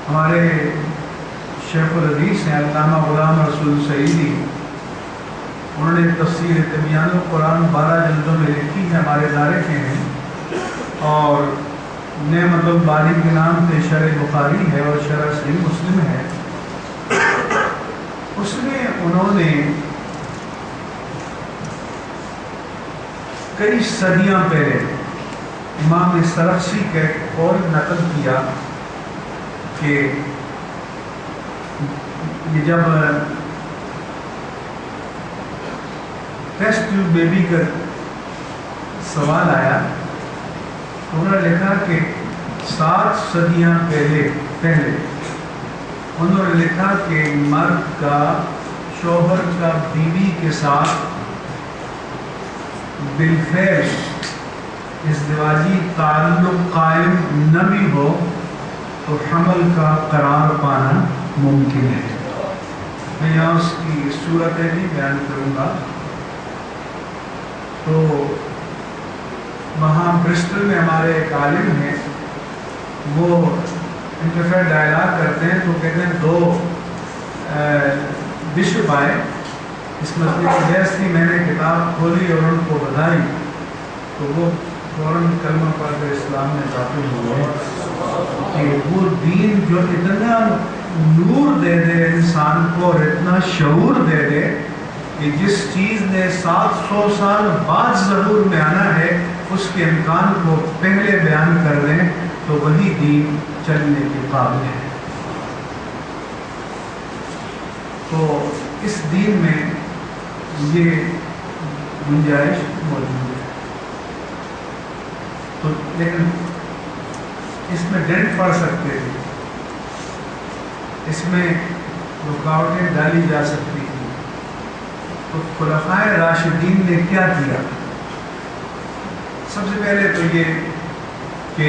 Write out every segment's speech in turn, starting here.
ہمارے شیخ الحدیث ہیں علامہ غلام رسول سعیدی، انہوں نے تفسیر تبیان القرآن 12 جلدوں میں لکھی ہے، ہمارے ادارے کے ہیں، اور نعمت الباری کے نام سے شرح بخاری ہے اور شرح صحیح مسلم ہے۔ اس میں انہوں نے کئی صدیاں پہلے امام سرخسی کا ایک قول نقل کیا کہ یہ جب ٹیسٹ ٹیوب بیبی کا سوال آیا تو انہوں نے لکھا کہ 7 صدیاں پہلے انہوں نے لکھا کہ مرد کا شوہر کا بیوی کے ساتھ بالفعل ازدواجی تعلق قائم نہ بھی ہو تو حمل کا قرار پانا ممکن ہے۔ میں یہاں اس کی صورتیں بھی بیان کروں گا۔ تو وہاں برسٹل میں ہمارے ایک عالم ہیں، وہ انٹرفیئر ڈائلاگ کرتے ہیں، تو کہتے ہیں 2 بشپ آئے اس مسئلے کی بحث تھی، میں نے کتاب کھولی اور ان کو بتائی تو وہ فوراً کلمہ پڑھ کر اسلام میں داخل ہوئے کہ وہ دین جو اتنا نور دے دے انسان کو اور اتنا شعور دے دے کہ جس چیز نے 700 سال بعد ظہور میں آنا ہے اس کے امکان کو پہلے بیان کر دیں تو وہی دین چلنے کے قابل ہے۔ تو اس دین میں یہ گنجائش موجود ہے، تو لیکن اس میں ڈنٹ پڑ سکتے تھے، اس میں رکاوٹیں ڈالی جا سکتی تھی۔ تو خلفائے راشدین نے کیا کیا؟ سب سے پہلے تو یہ کہ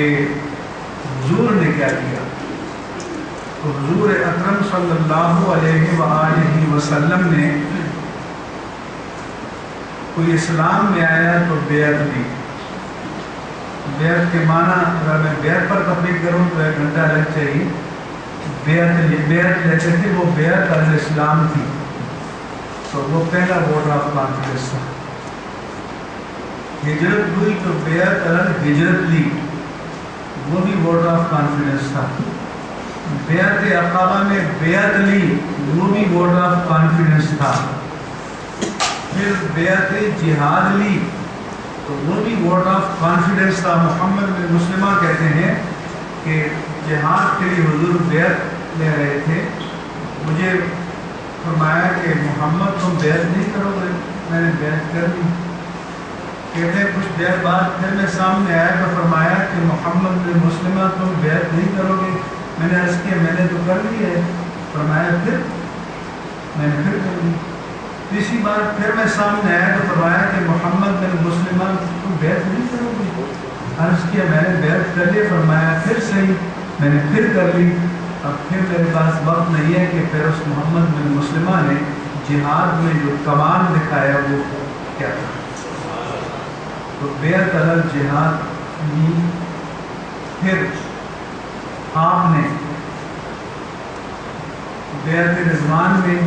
حضور نے کیا کیا؟ تو حضور اکرم صلی اللہ علیہ وآلہ وسلم نے کوئی اسلام میں آیا تو بیعت لی۔ بیعت کے معنی اگر میں بیعت پر تفریح کروں تو 1 گھنٹہ لگ جائے۔ بیعت لیتے تھے، وہ بیعت علی اسلام تھی، تو وہ پہلا ووٹ آف کانفیڈنس تھا۔ ہجرت ہوئی تو بیعت علی ہجرت لی، وہ بھی ووٹ آف کانفیڈنس تھا۔ بیعت عقبہ میں بیعت لی، وہ بھی ووٹ آف کانفیڈنس تھا۔ پھر بیعت جہاد لی تو وہ بھی ووٹ آف کانفیڈنس تھا۔ محمد بن مسلمہ کہتے ہیں کہ جہاد کے لیے حضور بیعت لے رہے تھے، مجھے فرمایا کہ محمد تم بیعت نہیں کرو گے؟ میں نے بیعت کر لی۔ کہتے ہیں کچھ دیر بعد پھر میں سامنے آیا تو فرمایا کہ محمد بن مسلمہ تم بیعت نہیں کرو گے؟ میں نے عرض کیا میں نے تو کر لی ہے۔ فرمایا پھر؟ میں نے پھر کر لی۔ تیسری بار پھر میں سامنے آیا تو فرمایا کہ محمد بن مسلمہ تم بیعت نہیں کرو گے؟ عرض کیا میں نے بیعت کر لی۔ فرمایا پھر صحیح، میں نے پھر کر لی۔ اب پھر میرے پاس وقت نہیں ہے کہ پھر اس محمد بن مسلمہ نے جہاد میں جو کمال دکھایا وہ کیا تھا۔ تو بیعت علی جہاد لی۔ پھر آپ نے بیعت رضوان میں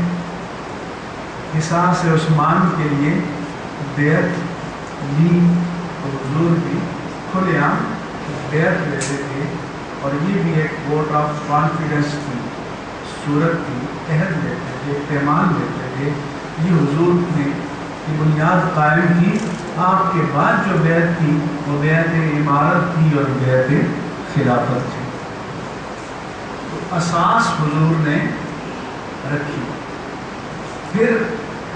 قصاص عثمان کے لیے بیعت لی، اور حضور بھی کھلے عام بیعت لیتے تھے، اور یہ بھی ایک ووٹ آف کانفیڈنس کی صورت تھی، عہد لیتے تھے، پیمان لیتے تھے۔ یہ حضور نے یہ بنیاد قائم کی۔ آپ کے بعد جو بیعت تھی وہ بیعت امارت تھی اور بیعت خلافت تھی۔ تو اساس حضور نے رکھی۔ پھر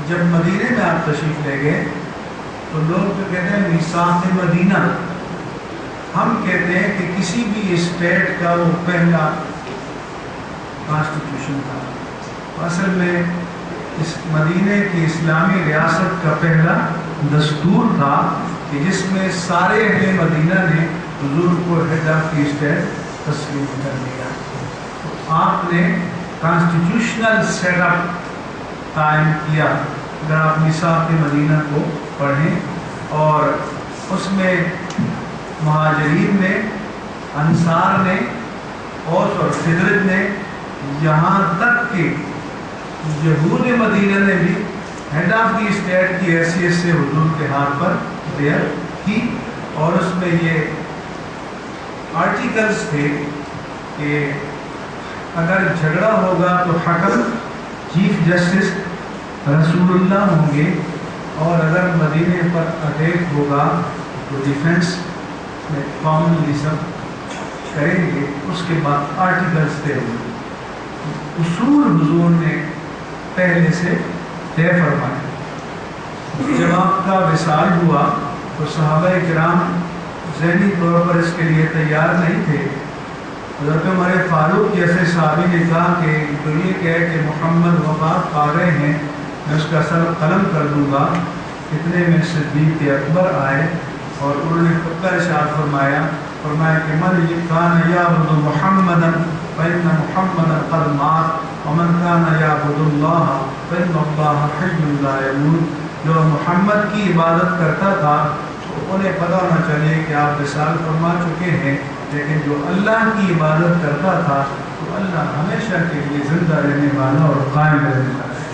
جب مدینے میں آپ تشریف لے گئے تو لوگ تو کہتے ہیں میثاق مدینہ، ہم کہتے ہیں کہ کسی بھی اسٹیٹ کا وہ پہلا کانسٹیٹیوشن تھا۔ اصل میں اس مدینے کی اسلامی ریاست کا پہلا دستور تھا کہ جس میں سارے اہل مدینہ نے حضور کو ہیڈ آف دی اسٹیٹ تسلیم کر دیا۔ تو آپ نے کانسٹیٹیوشنل سیٹ اپ قائم کیا۔ اگر آپ میثاق مدینہ کو پڑھیں، اور اس میں مہاجرین نے، انصار نے، اوس اور خدرج نے، یہاں تک کہ یہود مدینہ نے بھی ہیڈ آف دی اسٹیٹ کی حیثیت سے حضور کے ہاتھ پر بیعت کی، اور اس میں یہ آرٹیکلز تھے کہ اگر جھگڑا ہوگا تو حکم چیف جسٹس رسول اللہ ہوں گے، اور اگر مدینے پر اٹیک ہوگا تو ڈیفنس میں کامنلی سب کریں گے۔ اس کے بعد آرٹیکلز طے ہوئے، اصول حضور نے پہلے سے طے فرمائے۔ جب آپ کا وصال ہوا تو صحابہ کرام ذہنی طور پر اس کے لیے تیار نہیں تھے۔ حضرت عمر فاروق جیسے صحابی نے کہا کہ تو یہ کہے کہ محمد وفات پا رہے ہیں، میں اس کا سر قلم کر دوں گا۔ اتنے میں صدیق اکبر آئے اور انہوں نے خطبہ ارشاد فرمایا کہ من کان یعبد محمدا فإن محمدا قد مات ومن کان یعبد اللہ فإن اللہ حی لا یموت۔ جو محمد کی عبادت کرتا تھا تو انہیں پتہ نہ چلے کہ آپ وصال فرما چکے ہیں، لیکن جو اللہ کی عبادت کرتا تھا تو اللہ ہمیشہ کے لیے زندہ رہنے والا اور قائم رہنے والا ہے۔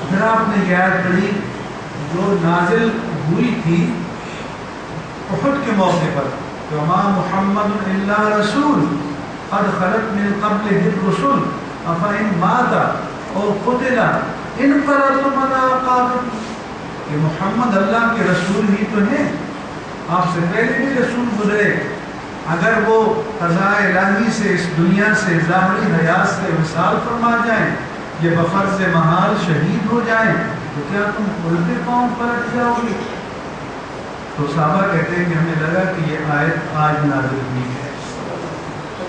پھر آپ نے یہ آیت پڑھی جو نازل ہوئی تھی احد کے موقع پر، وما محمد الا رسول قد خلت من قبلہ الرسل افإن مات او قتل انقلبتم علی اعقابکم، کہ محمد اللہ کے رسول ہی تو ہیں، آپ سے پہلے بھی رسول گزرے، اگر وہ قضاء الہی سے اس دنیا سے ظاہری حیات سے وصال فرما جائیں، یہ بفرض محال شہید ہو جائیں، تو کیا تم الٹے پاؤں پلٹ جاؤ گے؟ تو صحابہ کہتے ہیں کہ ہمیں لگا کہ یہ آیت آج نازل ہوئی ہے،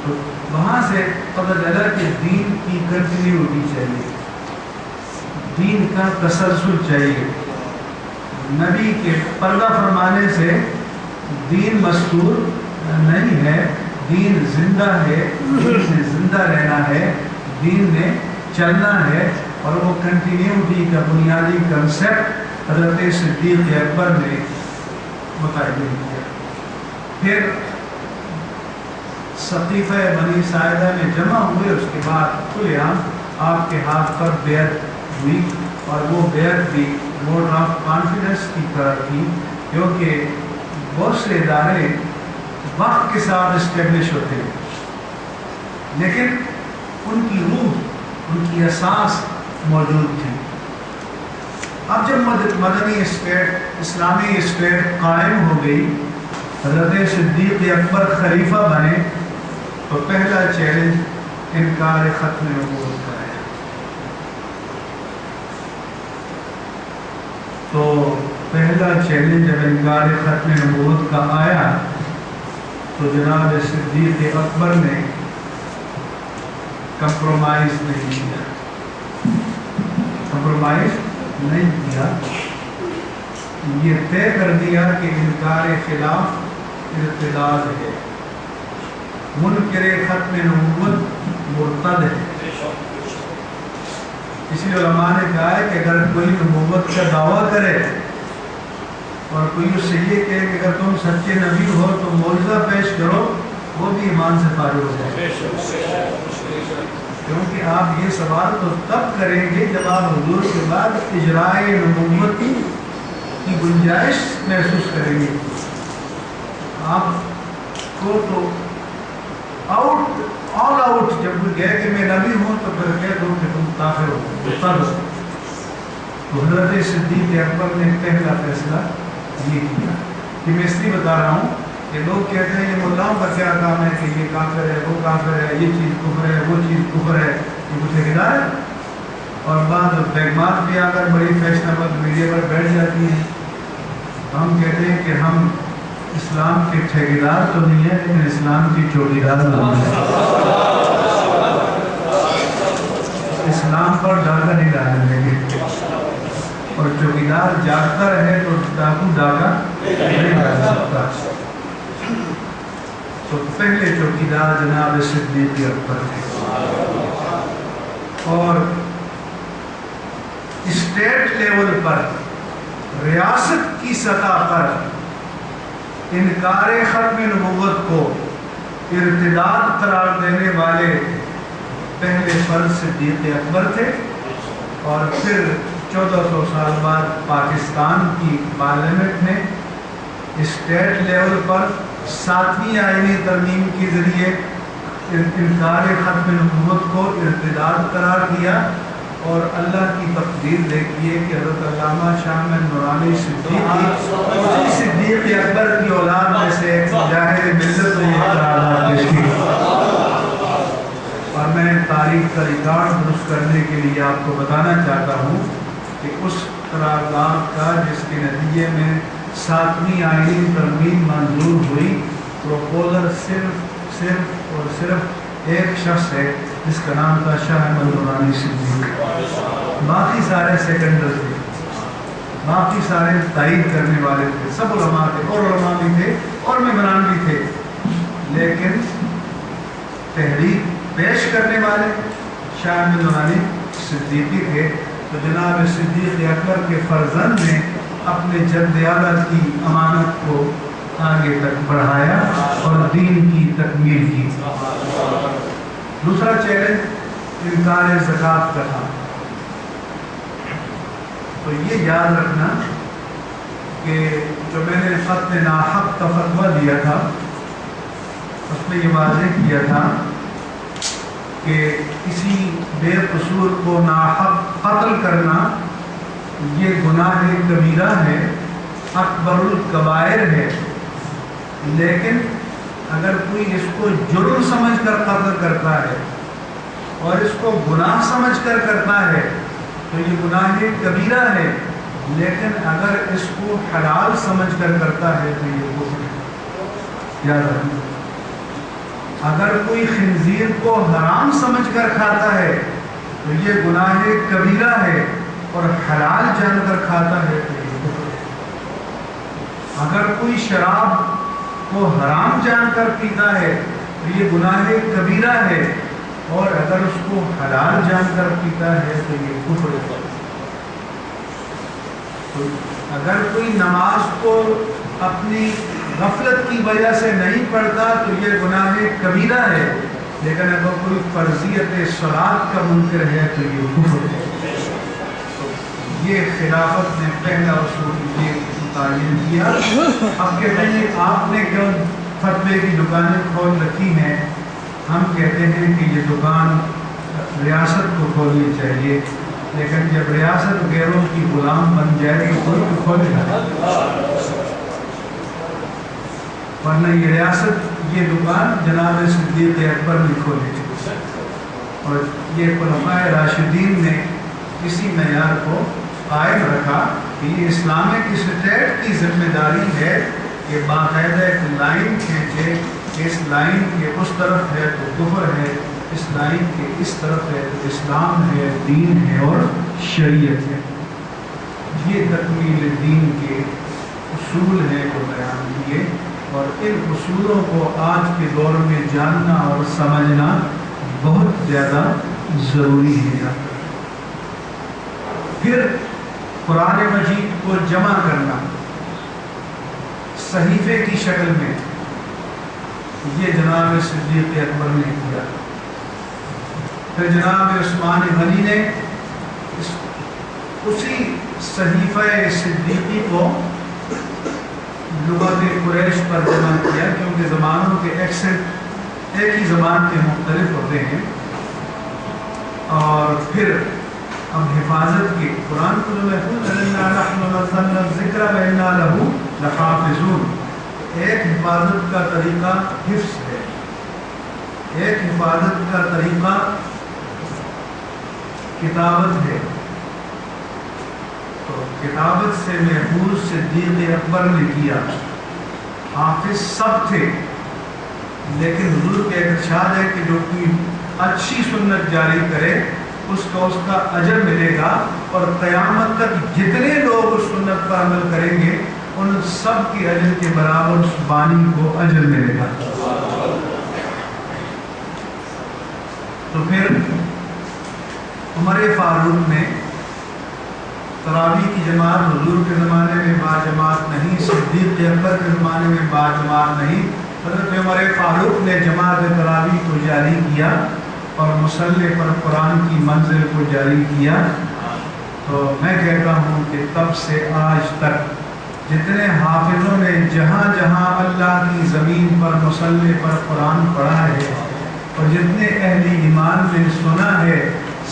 تو وہاں سے پتہ چلا کہ دین کی کنٹینیوٹی چاہیے، دین کا تسلسل چاہیے۔ نبی کے پردہ فرمانے سے دین مستور نہیں ہے، دین زندہ ہے، دین سے زندہ رہنا ہے، دین میں چلنا ہے، اور وہ کنٹینیوٹی کا بنیادی کنسیپٹ حضرت صدیق اکبر نے متعین کیا۔ پھر سقیفہ بنی ساعدہ میں جمع ہوئے، اس کے بعد کھلے عام آپ کے ہاتھ پر بیعت ہوئی، اور وہ بیعت بھی ووٹ آف کانفیڈنس کی طرح تھی، کیونکہ بہت سے ادارے وقت کے ساتھ اسٹیبلش ہوتے ہیں، لیکن ان کی روح، ان کی اساس موجود تھی۔ اب جب مدنی اسٹیٹ، اسلامی اسٹیٹ قائم ہو گئی، حضرت صدیق اکبر خلیفہ بنے، تو پہلا چیلنج انکار ختم نبوت کا ہے۔ تو پہلا چیلنج جب انکار ختم نبوت کا آیا تو جناب صدیق اکبر نے کمپرومائز نہیں کیا، یہ طے کر دیا کہ انکار خلاف ارتداد ہے، منکر ختم نبوت مرتد ہے۔ اسی علماء نے کہا ہے کہ اگر کوئی نبوت کا دعویٰ کرے اور کوئی اس سے یہ کہے کہ اگر تم سچے نبی ہو تو معجزہ پیش کرو، وہ بھی ایمان سے فارغ ہو جائے، کیونکہ آپ یہ سوال تو تب کریں گے جب آپ حضور کے بعد اجراء نبوت کی گنجائش محسوس کریں گے۔ آپ کو تو آل آؤٹ جب کوئی کہے کہ میں نبی ہوں تو پھر کہہ دو کہ تم کافر ہو، مرتد ہو۔ تو حضرت صدیق اکبر نے پہلا فیصلہ یہ کیا کہ میں اس لیے بتا رہا ہوں کہ لوگ کہتے ہیں یہ ملاؤں کا کیا کام ہے کہ یہ کافر ہے، وہ کافر ہے، یہ چیز کفر ہے، وہ چیز کفر ہے، یہ کچھ ہدایت ہے۔ اور بعض بیگمات بھی آ کر بڑی فیشنیبل میڈیا پر بیٹھ جاتی ہیں۔ ہم کہتے ہیں کہ ہم اسلام کے ٹھیکیدار تو نہیں ہیں، لیکن اسلام کی چوکیدار نہیں ہے۔ اسلام پر ڈاکہ نہیں ڈالنے دیں گے، اور چوکیدار جاگتا رہے تو ڈاکو ڈاکہ نہیں ڈال سکتا۔ تو پہلے چوکیدار جناب صدیق اکبر تھے، اور اسٹیٹ لیول پر، ریاست کی سطح پر انکار ختم نبوت کو ارتداد قرار دینے والے پہلے فرد صدیق اکبر تھے، اور پھر 1400 سال بعد پاکستان کی پارلیمنٹ نے اسٹیٹ لیول پر 7ویں آئینی ترمیم کے ذریعے انکار ختم نبوت کو ارتداد قرار دیا، اور اللہ کی تقدیر دیکھیے کہ حضرت علامہ شاہ احمد نورانی صدیق اکبر کی اولاد میں سے ایک مجاہد ملت نے یہ قرارداد پیش کی۔ اور میں تاریخ کا ریکارڈ درست کرنے کے لیے آپ کو بتانا چاہتا ہوں کہ اس قرارداد کا جس کے نتیجے میں 7ویں آئینی ترمیم منظور ہوئی، پروپوزر صرف اور صرف ایک شخص ہے جس کا نام تھا شاہ احمد نورانی صدیق۔ باقی سارے سیکنڈر تھے، باقی سارے تائید کرنے والے تھے، سب علماء تھے، اور علماء بھی تھے اور ممبران بھی تھے، لیکن تحریک پیش کرنے والے شاہ احمد نورانی صدیقی تھے۔ تو جناب صدیق اکبر کے فرزند نے اپنے جد اعلیٰ کی امانت کو آگے تک بڑھایا اور دین کی تکمیل کی۔ دوسرا چیلنج انکار زکوٰۃ کا تھا۔ تو یہ یاد رکھنا کہ جو میں نے قتل ناحق کا فتویٰ دیا تھا اس میں یہ واضح کیا تھا کہ کسی بے قصور کو ناحق قتل کرنا یہ گناہ کبیرہ ہے، اکبر الکبائر ہے، لیکن اگر کوئی اس کو جرم سمجھ کر قتل کرتا ہے اور اس کو گناہ سمجھ کر کرتا ہے تو یہ گناہ کبیرہ ہے، لیکن اگر اس کو حلال سمجھ کر کرتا ہے تو یہ کفر ہے۔ یاد رکھنا، اگر کوئی خنزیر کو حرام سمجھ کر کھاتا ہے تو یہ گناہ کبیرہ ہے، اور حلال جان کر کھاتا ہے تو یہ کفر ہے۔ اگر کوئی شراب کو حرام جان کر پیتا ہے تو یہ گناہ کبیرہ ہے، اور اگر اس کو حلال جان کر پیتا ہے تو یہ کفر ہے۔ تو اگر کوئی نماز کو اپنی غفلت کی وجہ سے نہیں پڑھتا تو یہ گناہ کبیرہ ہے، لیکن اگر کوئی فرضیت صلاۃ کا منکر ہے تو یہ کفر ہے۔ یہ خلافت نے پہلا اصول یہ متعین کیا۔ اب کہتے ہیں آپ نے کیوں فتوے کی دکانیں کھول رکھی ہیں؟ ہم کہتے ہیں کہ یہ دکان ریاست کو کھولنی چاہیے، لیکن جب ریاست غیروں کی غلام بن جائے تو کوئی تو کھولے گا، ورنہ یہ ریاست یہ دکان جناب صدیق اکبر نے کھولی تھی، اور یہ خلفاء راشدین نے اسی معیار کو قائم رکھا کہ یہ اسلامک اسٹیٹ کی ذمہ داری ہے کہ باقاعدہ ایک لائن کھینچے کہ اس لائن کے اس طرف ہے تو کفر ہے، اس لائن کے اس طرف ہے تو اسلام ہے، دین ہے اور شریعت ہے۔ یہ تکمیل دین کے اصول ہیں جو بیان کیے، اور ان اصولوں کو آج کے دور میں جاننا اور سمجھنا بہت زیادہ ضروری ہے۔ پھر قرآن مجید کو جمع کرنا صحیفے کی شکل میں، یہ جناب صدیق اکبر نے کیا۔ پھر جناب عثمان غنی نے اسی صحیفہ صدیقی کو لغت قریش پر جمع کیا، کیونکہ زبانوں کے ایکسنٹ ایک ہی زبان کے مختلف ہوتے ہیں، اور پھر اب حفاظت کی قرآن کو جو محفوظ ذکر وَإِنَّا لَهُ لَحَافِظُونَ، ایک حفاظت کا طریقہ حفظ ہے، ایک حفاظت کا طریقہ کتابت ہے۔ تو کتابت سے محفوظ صدیق اکبر نے کیا، حافظ سب تھے، لیکن حضور کا ارشاد ہے کہ جو کوئی اچھی سنت جاری کرے اس کا اجر ملے گا، اور قیامت تک جتنے لوگ اس سنت پر عمل کریں گے ان سب کی اجر کے برابر اس بانی کو اجر ملے گا۔ تو پھر عمر فاروق نے تراویح کی جماعت حضور کے زمانے میں با جماعت نہیں، صدیق اکبر کے زمانے میں با جماعت نہیں، حضرت عمر فاروق نے جماعت تراویح کو جاری کیا اور مصلی پر قرآن کی منزل کو جاری کیا، تو میں کہتا ہوں کہ تب سے آج تک جتنے حافظوں نے جہاں جہاں اللہ کی زمین پر مصلی پر قرآن پڑھا ہے اور جتنے اہل ایمان نے سنا ہے،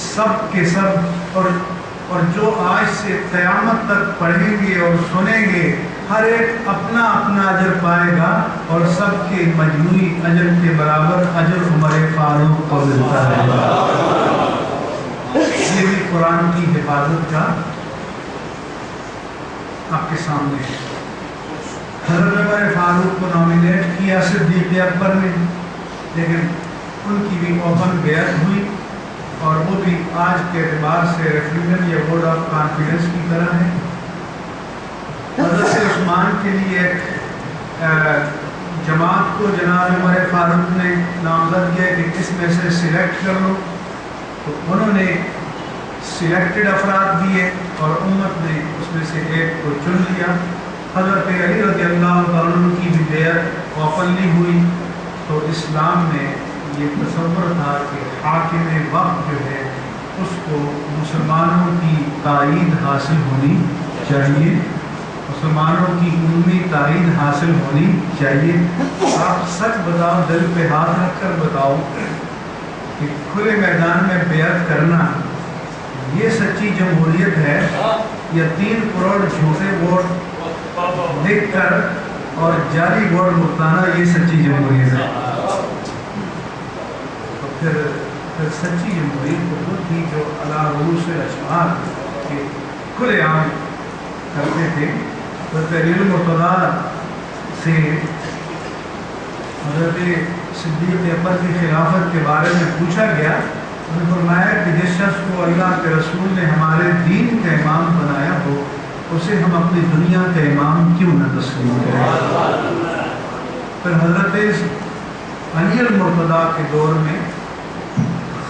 سب کے سب اور جو آج سے قیامت تک پڑھیں گے اور سنیں گے، ہر ایک اپنا اپنا اجر پائے گا اور سب کے مجموعی اجر کے برابر اجر عمر فاروق کو ملتا ہے۔ یہ بھی قرآن کی حفاظت کا آپ کے سامنے ہے۔ حضرت عمر فاروق کو نامینیٹ کیا صدیق اکبر نے، لیکن ان کی بھی اوپن بیعت ہوئی اور وہ بھی آج کے اعتبار سے ریفرینڈم یا ووٹ آف کانفیڈنس کی طرح ہے۔ حضرت عثمان کے لیے ایک جماعت کو جناب عمر فاروق نے نامزد کیا کہ اس میں سے سلیکٹ کر لو، تو انہوں نے سلیکٹڈ افراد دیے اور امت نے اس میں سے ایک کو چن لیا۔ حضرت علی رضی اللہ عنہ کی بھی بیعت اوپنلی ہوئی، تو اسلام میں یہ تصور تھا کہ حاکم وقت جو ہے اس کو مسلمانوں کی تائید حاصل ہونی چاہیے، مسلمانوں کی عمومی تائید حاصل ہونی چاہیے۔ آپ سچ بتاؤ، دل پہ ہاتھ رکھ کر بتاؤ کہ کھلے میدان میں بیعت کرنا یہ سچی جمہوریت ہے یا 3 کروڑ جھوٹے ووٹ لکھ کر اور جعلی ووٹ بھگتانا یہ سچی جمہوریت ہے؟ تو پھر سچی جمہوریت وہ تھی جو علی رؤوس الاشہار کے کھلے عام کرتے تھے۔ تو تحریل مرتضیٰ سے حضرت صدیق اکبر کی خلافت کے بارے میں پوچھا گیا، انہوں نے فرمایا کہ جس شخص کو اللہ کے رسول نے ہمارے دین کا امام بنایا ہو اسے ہم اپنی دنیا کا امام کیوں نہ تسلیم کریں۔ پھر حضرت علی المرتضیٰ کے دور میں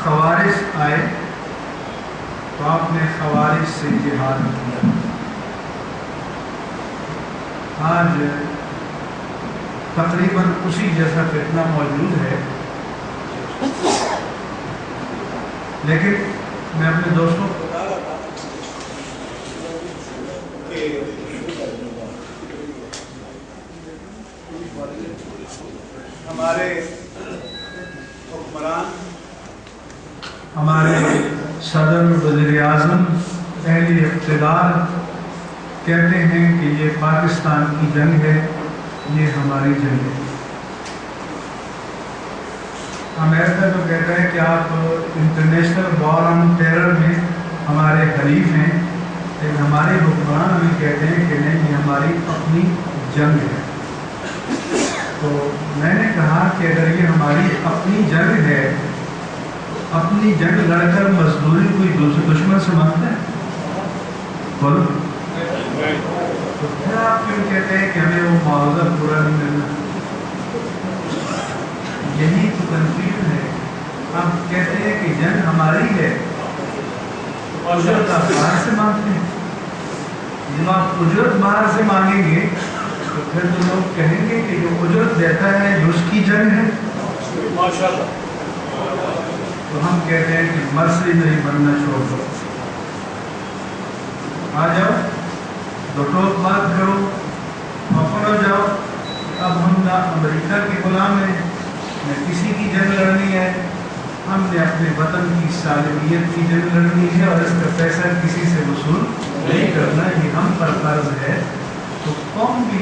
خوارج آئے تو آپ نے خوارج سے جہاد کیا۔ آج تقریباً اسی جیسا فتنہ موجود ہے، لیکن میں اپنے دوستوں کو بتا رہا تھا کہ ہمارے حکمران، ہمارے صدر وزیر اعظم، اہل اقتدار کہتے ہیں کہ یہ پاکستان کی جنگ ہے، یہ ہماری جنگ ہے۔ امریکہ تو کہتا ہے کہ آپ انٹرنیشنل وار آن ٹیرر میں ہمارے حریف ہیں، لیکن ہمارے حکمران بھی کہتے ہیں کہ نہیں، یہ ہماری اپنی جنگ ہے۔ تو میں نے کہا کہ اگر یہ ہماری اپنی جنگ ہے، اپنی جنگ لڑ کر مزدوری کوئی دوسرے دشمن سے مانگتا ہے؟ بولو، تو پھر آپ کیوں کہتے ہیں کہ ہمیں وہ معاوضہ پورا نہیں ملنا؟ یہی تو کنفیوژن ہے۔ آپ کہتے ہیں کہ جنگ ہماری ہے، اجرت آپ باہر سے مانگتے ہیں۔ جب آپ اجرت باہر سے مانگیں گے تو پھر تو لوگ کہیں گے کہ جو اجرت دیتا ہے یہ اس کی جنگ ہے۔ تو ہم کہتے ہیں کہ مرسی نہیں بننا چھوڑ دو، آ جاؤ، دو ٹوک بات کرو، اوپن ہو جاؤ۔ اب ہم نہ امریکہ کے غلام ہیں نہ کسی کی جنگ لڑنی ہے، ہم نے اپنے وطن کی سالمیت کی جنگ لڑنی ہے اور اس کا پیسہ کسی سے وصول نہیں کرنا، یہ ہم پر فرض ہے۔ تو قوم بھی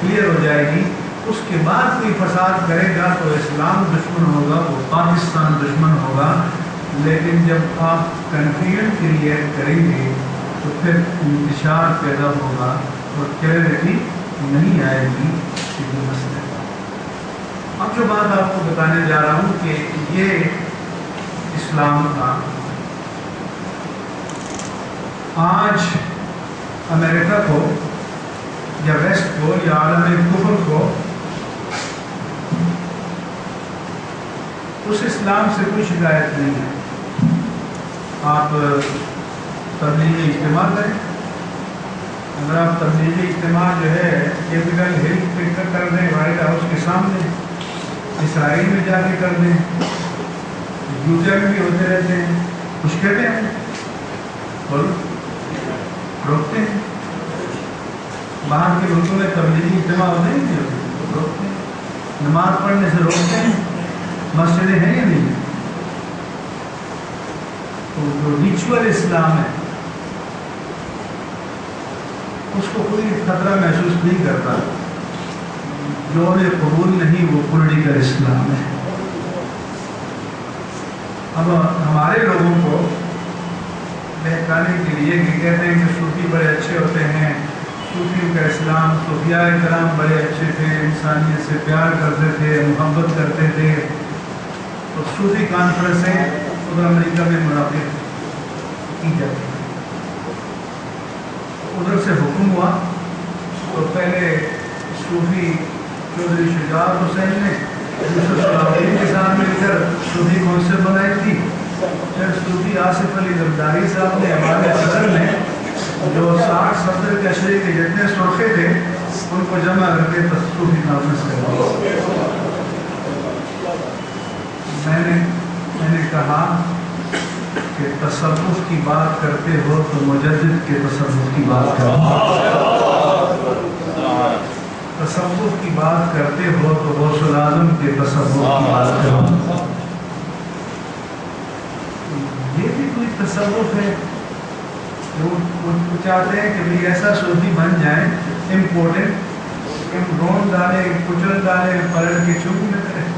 کلیئر ہو جائے گی۔ اس کے بعد کوئی فساد کرے گا تو اسلام دشمن ہوگا، وہ پاکستان دشمن ہوگا، لیکن جب آپ کنفیوژن کریٹ کریں گے تو پھر انتشار پیدا ہوگا اور کلیئرٹی نہیں آئے گی کہ یہ مسئلہ۔ اب جو بات آپ کو بتانے جا رہا ہوں کہ یہ اسلام کا آج امریکہ کو یا ویسٹ کو یا عالم کفر کو اس اسلام سے کوئی شکایت نہیں ہے۔ آپ تبلیغی اجتماع کریں، اگر آپ تبلیغی اجتماع جو ہے کیپٹل ہل پہ کر دیں، وائٹ ہاؤس کے سامنے، اسرائیل میں جا کے کر دیں، یوٹا میں بھی ہوتے رہتے ہیں، کچھ کہتے ہیں بولو روکتے ہیں؟ باہر کے ملکوں میں تبلیغی اجتماع ہوتے ہیں نہیں ہوتے؟ روکتے ہیں، نماز پڑھنے سے روکتے ہیں، مسجدیں ہیں یا نہیں؟ تو جو ریچول اسلام ہے اس کو کوئی خطرہ محسوس نہیں کرتا، جو انہیں قبول نہیں وہ پولیٹیکل اسلام ہے۔ اب ہمارے لوگوں کو بہکانے کے لیے کہ کہتے ہیں کہ صوفی بڑے اچھے ہوتے ہیں، صوفیوں کا اسلام، صوفیاء کرام بڑے اچھے تھے، انسانیت سے پیار کرتے تھے، محبت کرتے تھے، تو صوفی کانفرنسیں ادھر امریکہ میں منعقد کی جاتی ہیں۔ ادھر سے حکم ہوا تو پہلے صوفی چودھری شجاعت حسین نے یوسف صلاح الدین کے ساتھ مل کر صوفی کونسل بنائی تھی، پھر صوفی آصف علی زرداری صاحب نے ہمارے صدر نے جو 60-70 کشری کے جتنے سرخے تھے ان کو جمع کر کے صوفی کانفرنس کروائی۔ میں نے کہا کہ تصوف کی بات کرتے ہو تو مجدد کے تصوف کی بات کرو، تصوف کی بات کرتے ہو تو غوث الاعظم کے تصوف کی بات کرو۔ یہ بھی کوئی تصوف ہے؟ وہ چاہتے ہیں کہ بھی ایسا صوفی بن جائیں امپورٹنٹ، کہ ہم رون ڈالیں، کچل ڈالیں، پلٹ کے چوک نہ کریں۔